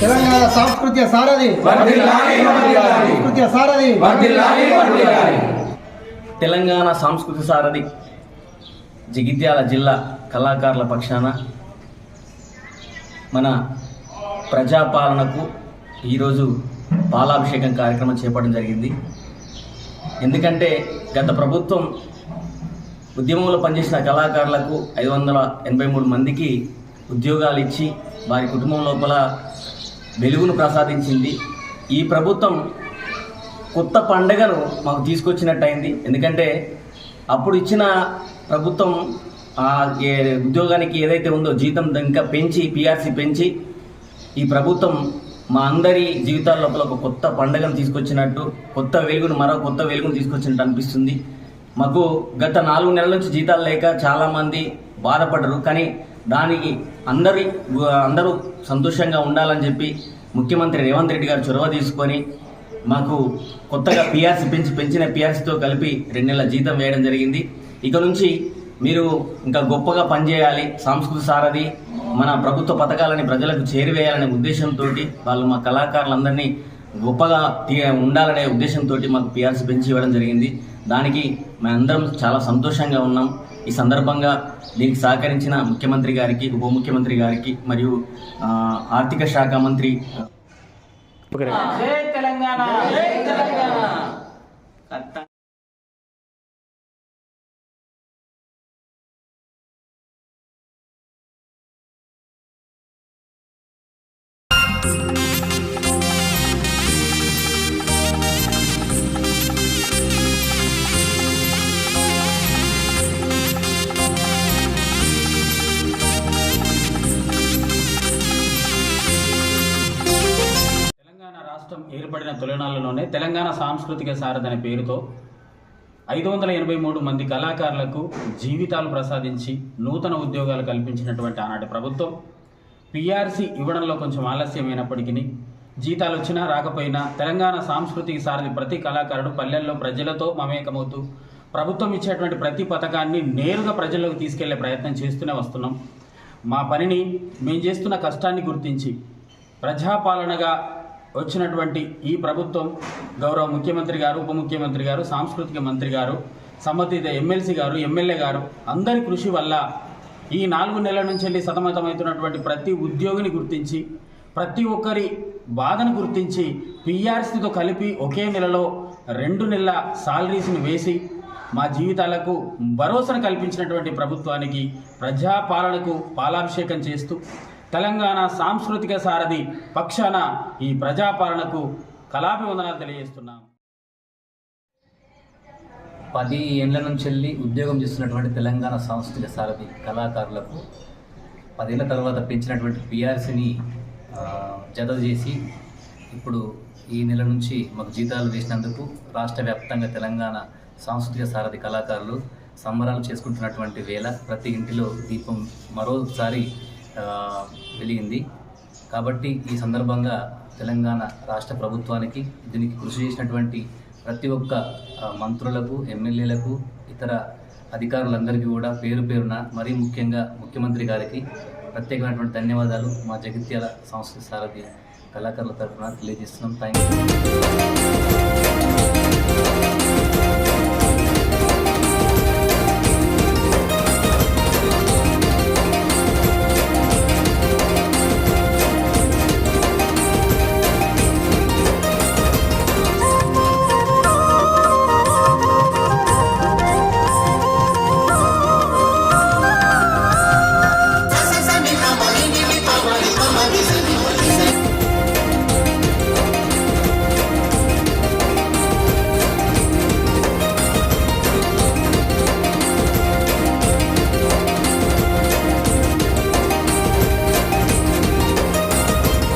తెలంగాణ సాంస్కృతిక సారథి తెలంగాణ సాంస్కృతిక సారథి జగిత్యాల జిల్లా కళాకారుల పక్షాన మన ప్రజాపాలనకు ఈరోజు పాలాభిషేకం కార్యక్రమం చేపట్టడం జరిగింది. ఎందుకంటే గత ప్రభుత్వం ఉద్యమంలో పనిచేసిన కళాకారులకు 583 మందికి ఉద్యోగాలు ఇచ్చి వారి కుటుంబం లోపల వెలుగును ప్రసాదించింది. ఈ ప్రభుత్వం కొత్త పండుగను మాకు తీసుకొచ్చినట్టయింది. ఎందుకంటే అప్పుడు ఇచ్చిన ప్రభుత్వం ఉద్యోగానికి ఏదైతే ఉందో జీతం ఇంకా పెంచి పిఆర్సీ పెంచి ఈ ప్రభుత్వం మా అందరి జీవితాల లోపల ఒక కొత్త పండుగను తీసుకొచ్చినట్టు, కొత్త వెలుగును తీసుకొచ్చినట్టు అనిపిస్తుంది. మాకు గత 4 నెలల నుంచి జీతాలు లేక చాలామంది బాధపడరు. కానీ దానికి అందరూ సంతోషంగా ఉండాలని చెప్పి ముఖ్యమంత్రి రేవంత్ రెడ్డి గారు చొరవ తీసుకొని మాకు కొత్తగా పిఆర్సీ పెంచిన పిఆర్సీతో కలిపి 2 నెలల జీతం వేయడం జరిగింది. ఇక నుంచి మీరు ఇంకా గొప్పగా పనిచేయాలి, సాంస్కృతిక సారథి మన ప్రభుత్వ పథకాలని ప్రజలకు చేరువేయాలనే ఉద్దేశంతో వాళ్ళు మా కళాకారులందరినీ గొప్పగా ఉండాలనే ఉద్దేశంతో మాకు పిఆర్సీ పెంచి ఇవ్వడం జరిగింది. దానికి మేమందరం చాలా సంతోషంగా ఉన్నాం. ఈ సందర్భంగా దీనికి సహకరించిన ముఖ్యమంత్రి గారికి, ఉప ముఖ్యమంత్రి గారికి మరియు ఆర్థిక శాఖ మంత్రి ఏర్పడిన తొలినాళ్లలోనే తెలంగాణ సాంస్కృతిక సారథి అనే పేరుతో 583 మంది కళాకారులకు జీవితాలు ప్రసాదించి నూతన ఉద్యోగాలు కల్పించినటువంటి ఆనాటి ప్రభుత్వం పిఆర్సీ ఇవ్వడంలో కొంచెం ఆలస్యమైనప్పటికీ జీతాలు వచ్చినా రాకపోయినా తెలంగాణ సాంస్కృతిక సారథి ప్రతి కళాకారుడు పల్లెల్లో ప్రజలతో మమేకమవుతూ ప్రభుత్వం ఇచ్చేటువంటి ప్రతి పథకాన్ని నేరుగా ప్రజల్లోకి తీసుకెళ్లే ప్రయత్నం చేస్తూనే వస్తున్నాం. మా పనిని మేము చేస్తున్న కష్టాన్ని గుర్తించి ప్రజాపాలనగా వచ్చినటువంటి ఈ ప్రభుత్వం గౌరవ ముఖ్యమంత్రి గారు, ఉప ముఖ్యమంత్రి గారు, సాంస్కృతిక మంత్రి గారు, సంబంధిత ఎమ్మెల్సీ గారు, ఎమ్మెల్యే గారు అందరి కృషి వల్ల ఈ 4 నెలల నుంచి వెళ్ళి సతమతమవుతున్నటువంటి ప్రతి ఉద్యోగిని గుర్తించి ప్రతి ఒక్కరి బాధను గుర్తించి పిఆర్సీతో కలిపి ఒకే నెలలో 2 నెలల సాలరీస్ని వేసి మా జీవితాలకు భరోసాను కల్పించినటువంటి ప్రభుత్వానికి ప్రజాపాలనకు పాలాభిషేకం చేస్తూ తెలంగాణ సాంస్కృతిక సారథి పక్షాన ఈ ప్రజాపాలనకు కళాభివందనాలు తెలియజేస్తున్నాం. 10 ఏళ్ల నుంచి వెళ్ళి ఉద్యోగం చేస్తున్నటువంటి తెలంగాణ సాంస్కృతిక సారథి కళాకారులకు 10 ఏళ్ల తర్వాత పెంచినటువంటి పిఆర్సీని జత చేసి ఇప్పుడు ఈ నెల నుంచి మాకు జీతాలు వేసినందుకు రాష్ట్ర వ్యాప్తంగా తెలంగాణ సాంస్కృతిక సారథి కళాకారులు సంబరాలు చేసుకుంటున్నటువంటి వేళ ప్రతి ఇంటిలో దీపం మరోసారి వెలిగింది. కాబట్టి ఈ సందర్భంగా తెలంగాణ రాష్ట్ర ప్రభుత్వానికి దీనికి కృషి చేసినటువంటి ప్రతి ఒక్క మంత్రులకు, ఎమ్మెల్యేలకు, ఇతర అధికారులందరికీ కూడా పేరు పేరున మరీ ముఖ్యంగా ముఖ్యమంత్రి గారికి ప్రత్యేకమైనటువంటి ధన్యవాదాలు మా జగిత్యాల సాంస్కృతిక సారథి కళాకారుల తరఫున తెలియజేస్తున్నాం. Thank you.